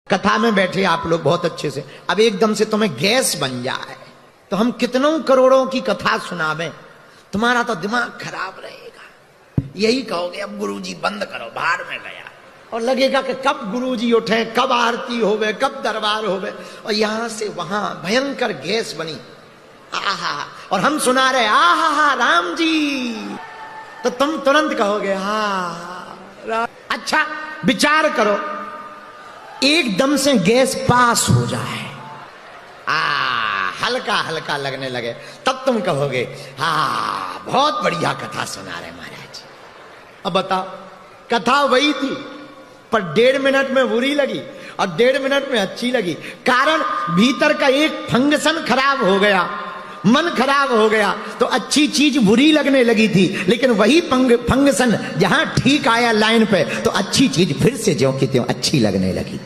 कथा में बैठे आप लोग बहुत अच्छे से, अब एकदम से तुम्हें गैस बन जाए तो हम कितनों करोड़ों की कथा सुनावें, तुम्हारा तो दिमाग खराब रहेगा। यही कहोगे अब गुरुजी बंद करो, बाहर में गया, और लगेगा कि कब गुरुजी उठे, कब आरती होवे, कब दरबार होवे, और यहां से वहां भयंकर गैस बनी। आहा, और हम सुना रहे आहा राम जी, तो तुम तुरंत कहोगे हाँ। अच्छा विचार करो, एकदम से गैस पास हो जाए, हल्का हल्का लगने लगे, तब तुम कहोगे हाँ बहुत बढ़िया कथा सुना रहे महाराज। अब बताओ, कथा वही थी पर 1.5 मिनट में बुरी लगी और 1.5 मिनट में अच्छी लगी। कारण भीतर का एक फंक्शन खराब हो गया, मन खराब हो गया, तो अच्छी चीज बुरी लगने लगी थी। लेकिन वही फंक्शन जहां ठीक आया लाइन पे, तो अच्छी चीज फिर से ज्यों की त्यों अच्छी लगने लगी।